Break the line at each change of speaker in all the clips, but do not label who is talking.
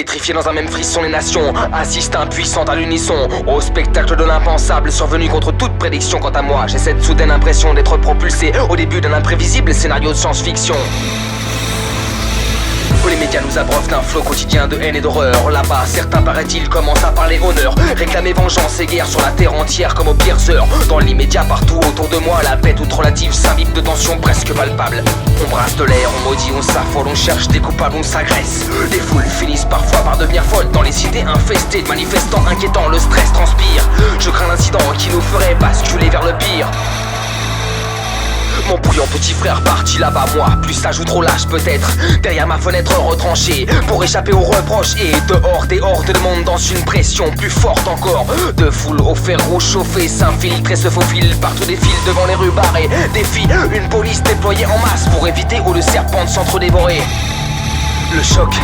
Pétrifiés dans un même frisson, les nations assistent impuissantes à l'unisson au spectacle de l'impensable survenu contre toute prédiction. Quant à moi, j'ai cette soudaine impression d'être propulsé au début d'un imprévisible scénario de science-fiction. Les médias nous abreuvent d'un flot quotidien de haine et d'horreur. Là-bas, certains paraît-il commencent à parler honneur, réclamer vengeance et guerre sur la terre entière comme aux pires heures. Dans l'immédiat, partout autour de moi, la paix toute relative s'imbibe de tensions presque palpables. On brasse de l'air, on maudit, on s'affole, on cherche des coupables, on s'agresse. Les foules finissent parfois par devenir folles dans les cités infestées de manifestants inquiétants. Le stress transpire, je crains l'incident qui nous ferait basculer vers le pire. Mon bouillant petit frère parti là-bas, moi plus sage ou trop lâche peut-être, derrière ma fenêtre retranchée pour échapper aux reproches. Et dehors des hordes de monde dans une pression plus forte encore, de foule au fer rouge chauffé s'infiltre et se faufile partout, des fils devant les rues barrées, défie une police déployée en masse pour éviter ou le serpent de s'entre-dévorer. Le choc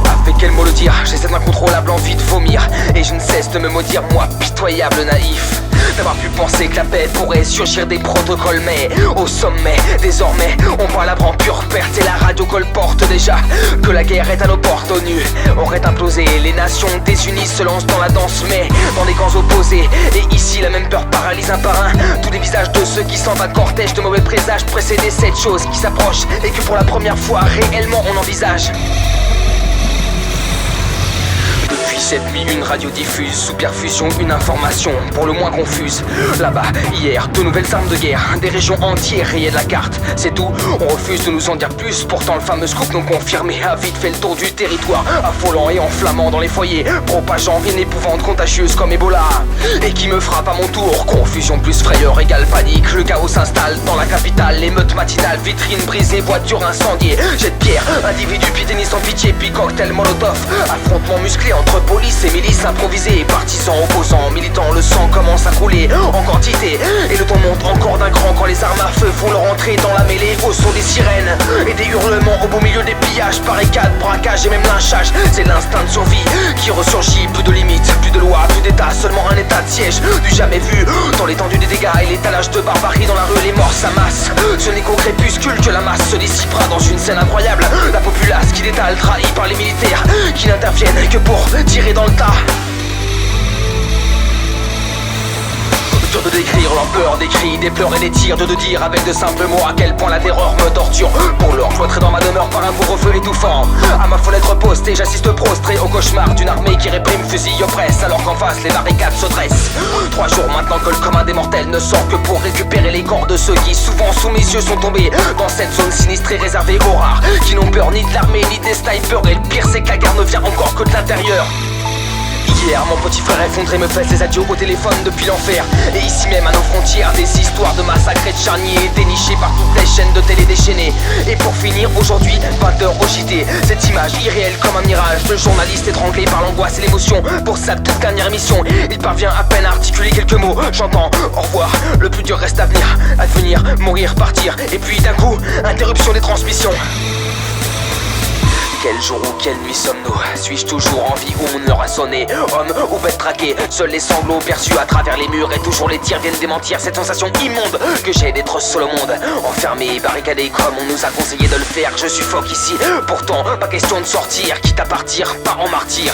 a fait quel mot le dire, j'ai cette incontrôlable envie de vomir, et je ne cesse de me maudire, moi pitoyable naïf, d'avoir pu penser que la paix pourrait surgir des protocoles. Mais au sommet, désormais, on voit la branche pure perte et la radio colporte déjà que la guerre est à nos portes. ONU aurait implosé, les nations désunies se lancent dans la danse, mais dans des camps opposés. Et ici la même peur paralyse un par un tous les visages de ceux qui sentent un cortège de mauvais présages précéder cette chose qui s'approche et que pour la première fois réellement on envisage. Cette nuit, une radio diffuse, sous perfusion, une information pour le moins confuse. Là-bas, hier, de nouvelles armes de guerre, des régions entières rayées de la carte. C'est tout, on refuse de nous en dire plus. Pourtant, le fameux scoop non confirmé a vite fait le tour du territoire, affolant et enflammant dans les foyers, propageant une épouvante contagieuse comme Ebola. Et qui me frappe à mon tour, confusion plus frayeur égale panique. Le chaos s'installe dans la capitale, l'émeute matinale, vitrines brisées, voitures incendiées, jet de pierre, individus piétinés sans pitié, puis cocktail molotov. Affrontement musclé entre police et milices improvisées, partisans opposants, militants, le sang commence à couler en quantité. Et le ton monte encore d'un cran quand les armes à feu font leur entrée dans la mêlée au son des sirènes et des hurlements au beau milieu des pillages, barricades, braquages et même lynchage. C'est l'instinct de survie qui ressurgit, plus de limites, plus de lois, plus d'état, seulement un état de siège du jamais vu. Dans l'étendue des dégâts et l'étalage de barbarie dans la rue, les morts s'amassent. Ce n'est qu'au crépuscule que la masse se dissipera dans une scène incroyable. La populace qui détale, trahie par les militaires qui n'interviennent que pour tirer dans le tas. Dur de décrire leur peur, des cris, des pleurs et des tirs, de dire avec de simples mots à quel point la terreur me torture. Pour l'heure, cloîtré dans ma demeure par un couvre-feu étouffant, à ma fenêtre postée, j'assiste prostré au cauchemar d'une armée qui réprime, fusille, oppresse, alors qu'en face les barricades se dressent. 3 jours maintenant que le commun des mortels ne sort que pour récupérer les corps de ceux qui souvent sous mes yeux sont tombés dans cette zone sinistrée réservée aux rares, qui n'ont peur ni de l'armée ni des snipers. Et le pire c'est que la guerre ne vient encore que de l'intérieur. Hier, mon petit frère effondré me fait ses adieux au téléphone depuis l'enfer. Et ici même à nos frontières, des histoires de massacres et de charniers dénichés par toutes les chaînes de télé déchaînées. Et pour finir, aujourd'hui, 20h au JT, cette image irréelle comme un mirage, le journaliste étranglé par l'angoisse et l'émotion. Pour sa toute dernière émission, il parvient à peine à articuler quelques mots. J'entends au revoir, le plus dur reste à venir, advenir, mourir, partir. Et puis d'un coup, interruption des transmissions. Quel jour ou quelle nuit sommes-nous? Suis-je toujours en vie ou mon heure a sonné? Homme ou bête traquée, seuls les sanglots perçus à travers les murs, et toujours les tirs viennent démentir cette sensation immonde que j'ai d'être seul au monde, enfermé, barricadé comme on nous a conseillé de le faire. Je suffoque ici, pourtant pas question de sortir, quitte à partir, pas en martyr.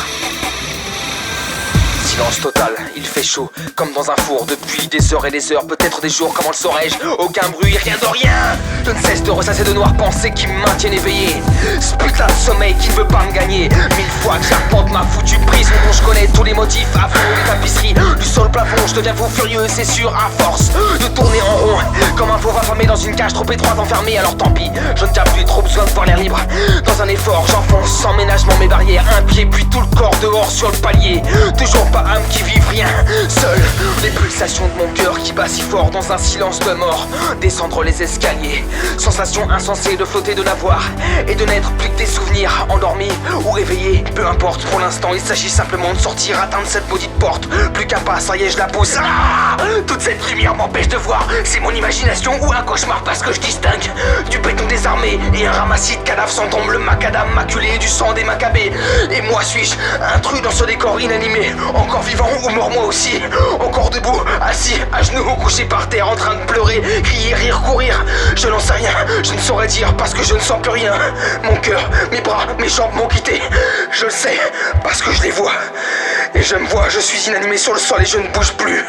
Silence total, il fait chaud, comme dans un four depuis des heures et des heures, peut-être des jours, comment le saurais-je? Aucun bruit, rien de rien. Je ne cesse de ressasser de noires pensées qui me maintiennent éveillé. Ce putain de sommeil qui ne veut pas me gagner. 1000 fois que j'arpente ma foutue prison dont je connais tous les motifs, affreux des tapisseries, du sol au plafond, je deviens fou furieux, c'est sûr, à force de tourner en rond, comme un fauve affamé dans une cage trop étroite enfermée. Alors tant pis, je ne tiens plus trop besoin de voir l'air libre. Dans un effort, j'enfonce sans ménagement mes barrières, un pied puis tout le corps dehors sur le palier. Toujours pas âme qui vive rien, seul les pulsations de mon cœur qui bat si fort dans un silence de mort. Descendre les escaliers, sensation insensée de flotter, de n'avoir et de n'être plus que des souvenirs. Endormi ou réveillé, peu importe pour l'instant, il s'agit simplement de sortir, atteindre cette maudite porte. Plus qu'à pas, ça y est, je la pousse. Toute cette lumière m'empêche de voir, c'est mon imagination ou un cauchemar, parce que je distingue du béton désarmé et un ramassis de cadavres sans tombe, le macadam maculé du sang des macabées. Et moi suis-je intrus dans ce décor inanimé, encore vivant ou mort moi aussi, encore debout, assis, à genoux, couché par terre, en train de pleurer, crier, rire, courir, Je n'en sais rien, je ne saurais dire parce que je ne sens plus rien. Mon cœur, mes bras, mes jambes m'ont quitté. Je le sais, parce que je les vois. Et je me vois, je suis inanimé sur le sol et je ne bouge plus.